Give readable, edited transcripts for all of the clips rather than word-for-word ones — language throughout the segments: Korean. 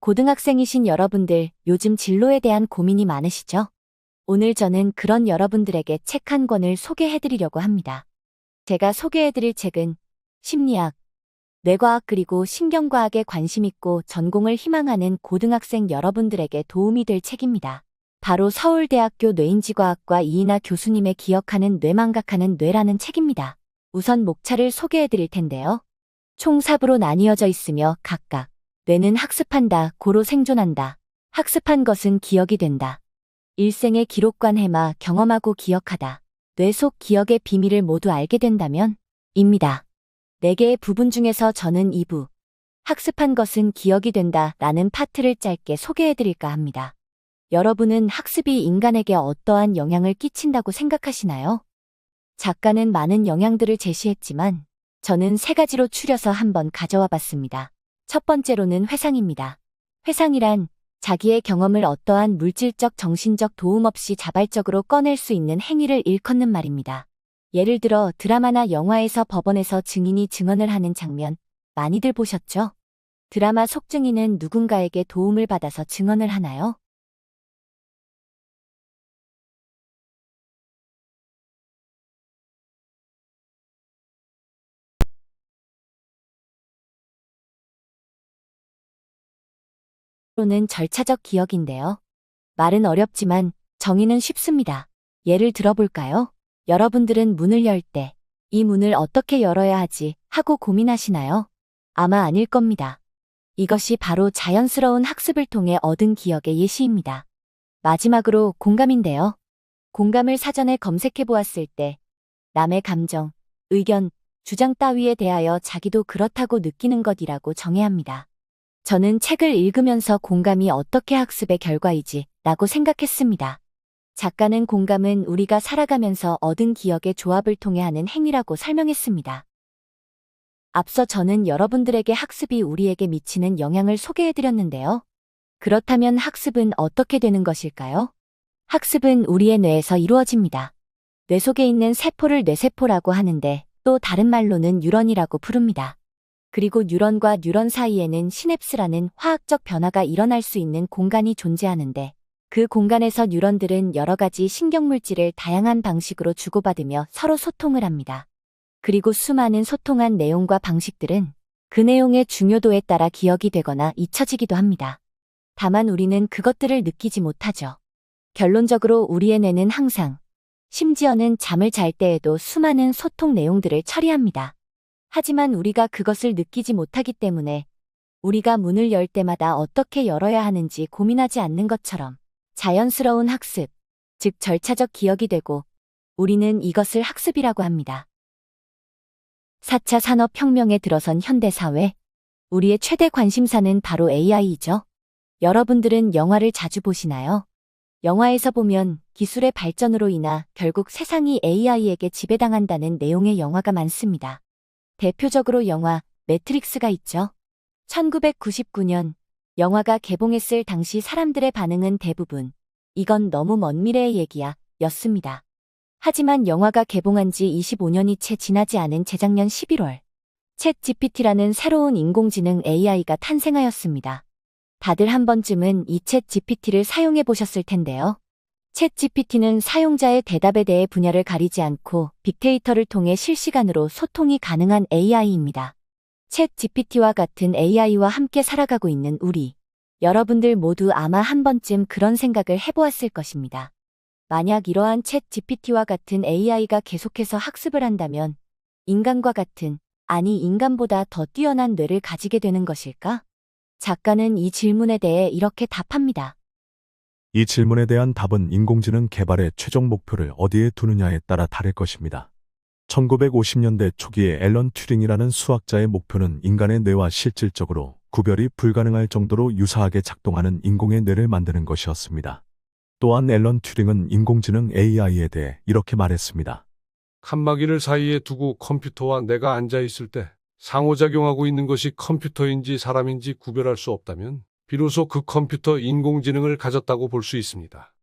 고등학생이신 여러분들, 요즘 진로에 대한 고민이 많으시죠? 오늘 저는 그런 여러분들에게 책 한 권을 소개해드리려고 합니다. 제가 소개해드릴 책은 심리학, 뇌과학 그리고 신경과학에 관심 있고 전공을 희망하는 고등학생 여러분들에게 도움이 될 책입니다. 바로 서울대학교 뇌인지과학과 이인하 교수님의 기억하는 뇌망각하는 뇌라는 책입니다. 우선 목차를 소개해드릴 텐데요. 총 4부로 나뉘어져 있으며 각각 뇌는 학습한다, 고로 생존한다. 학습한 것은 기억이 된다. 일생의 기록관 해마, 경험하고 기억하다. 뇌 속 기억의 비밀을 모두 알게 된다면? 입니다. 4개의 부분 중에서 저는 2부, 학습한 것은 기억이 된다 라는 파트를 짧게 소개해드릴까 합니다. 여러분은 학습이 인간에게 어떠한 영향을 끼친다고 생각하시나요? 작가는 많은 영향들을 제시했지만 저는 3가지로 추려서 한번 가져와 봤습니다. 첫 번째로는 회상입니다. 회상이란 자기의 경험을 어떠한 물질적, 정신적 도움 없이 자발적으로 꺼낼 수 있는 행위를 일컫는 말입니다. 예를 들어 드라마나 영화에서 법원에서 증인이 증언을 하는 장면, 많이들 보셨죠? 드라마 속 증인은 누군가에게 도움을 받아서 증언을 하나요? 로는 절차적 기억인데요. 말은 어렵지만 정의는 쉽습니다. 예를 들어볼까요? 여러분들은 문을 열 때 이 문을 어떻게 열어야 하지 하고 고민하시나요? 아마 아닐 겁니다. 이것이 바로 자연스러운 학습을 통해 얻은 기억의 예시입니다. 마지막으로 공감인데요. 공감을 사전에 검색해 보았을 때 남의 감정, 의견, 주장 따위에 대하여 자기도 그렇다고 느끼는 것이라고 정의합니다. 저는 책을 읽으면서 공감이 어떻게 학습의 결과이지 라고 생각했습니다. 작가는 공감은 우리가 살아가면서 얻은 기억의 조합을 통해 하는 행위라고 설명했습니다. 앞서 저는 여러분들에게 학습이 우리에게 미치는 영향을 소개해드렸는데요. 그렇다면 학습은 어떻게 되는 것일까요? 학습은 우리의 뇌에서 이루어집니다. 뇌 속에 있는 세포를 뇌세포라고 하는데 또 다른 말로는 뉴런이라고 부릅니다. 그리고 뉴런과 뉴런 사이에는 시냅스라는 화학적 변화가 일어날 수 있는 공간이 존재하는데 그 공간에서 뉴런들은 여러 가지 신경물질을 다양한 방식으로 주고받으며 서로 소통을 합니다. 그리고 수많은 소통한 내용과 방식들은 그 내용의 중요도에 따라 기억이 되거나 잊혀지기도 합니다. 다만 우리는 그것들을 느끼지 못하죠. 결론적으로 우리의 뇌는 항상, 심지어는 잠을 잘 때에도 수많은 소통 내용들을 처리합니다. 하지만 우리가 그것을 느끼지 못하기 때문에 우리가 문을 열 때마다 어떻게 열어야 하는지 고민하지 않는 것처럼 자연스러운 학습, 즉 절차적 기억이 되고 우리는 이것을 학습이라고 합니다. 4차 산업혁명에 들어선 현대사회, 우리의 최대 관심사는 바로 AI이죠. 여러분들은 영화를 자주 보시나요? 영화에서 보면 기술의 발전으로 인하 결국 세상이 AI에게 지배당한다는 내용의 영화가 많습니다. 대표적으로 영화 매트릭스가 있죠. 1999년 영화가 개봉했을 당시 사람들의 반응은 대부분 이건 너무 먼 미래의 얘기야 였습니다. 하지만 영화가 개봉한 지 25년이 채 지나지 않은 재작년 11월 챗 GPT라는 새로운 인공지능 AI가 탄생하였습니다. 다들 한 번쯤은 이 챗 GPT를 사용해 보셨을 텐데요. 챗 GPT는 사용자의 대답에 대해 분야를 가리지 않고 빅데이터를 통해 실시간으로 소통이 가능한 AI입니다. 챗 GPT와 같은 AI와 함께 살아가고 있는 우리, 여러분들 모두 아마 한 번쯤 그런 생각을 해보았을 것입니다. 만약 이러한 챗 GPT와 같은 AI가 계속해서 학습을 한다면 인간과 같은, 아니 인간보다 더 뛰어난 뇌를 가지게 되는 것일까? 작가는 이 질문에 대해 이렇게 답합니다. 이 질문에 대한 답은 인공지능 개발의 최종 목표를 어디에 두느냐에 따라 다를 것입니다. 1950년대 초기에 앨런 튜링이라는 수학자의 목표는 인간의 뇌와 실질적으로 구별이 불가능할 정도로 유사하게 작동하는 인공의 뇌를 만드는 것이었습니다. 또한 앨런 튜링은 인공지능 AI에 대해 이렇게 말했습니다. 칸막이를 사이에 두고 컴퓨터와 내가 앉아있을 때 상호작용하고 있는 것이 컴퓨터인지 사람인지 구별할 수 없다면 비로소 그 컴퓨터 인공지능을 가졌다고 볼 수 있습니다.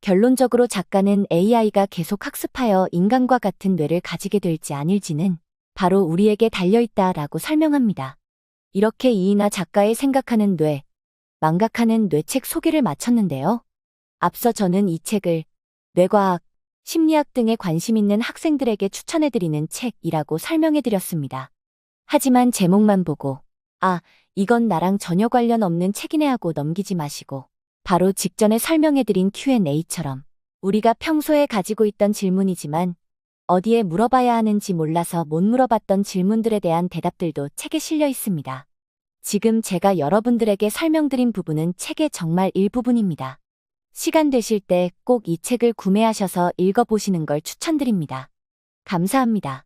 결론적으로 작가는 AI가 계속 학습하여 인간과 같은 뇌를 가지게 될지 아닐지는 바로 우리에게 달려있다라고 설명합니다. 이렇게 이이나 작가의 생각하는 뇌, 망각하는 뇌책 소개를 마쳤는데요. 앞서 저는 이 책을 뇌과학, 심리학 등에 관심 있는 학생들에게 추천해드리는 책이라고 설명해드렸습니다. 하지만 제목만 보고 아, 이건 나랑 전혀 관련 없는 책이네 하고 넘기지 마시고 바로 직전에 설명해드린 Q&A처럼 우리가 평소에 가지고 있던 질문이지만 어디에 물어봐야 하는지 몰라서 못 물어봤던 질문들에 대한 대답들도 책에 실려 있습니다. 지금 제가 여러분들에게 설명드린 부분은 책의 정말 일부분입니다. 시간 되실 때 꼭 이 책을 구매하셔서 읽어보시는 걸 추천드립니다. 감사합니다.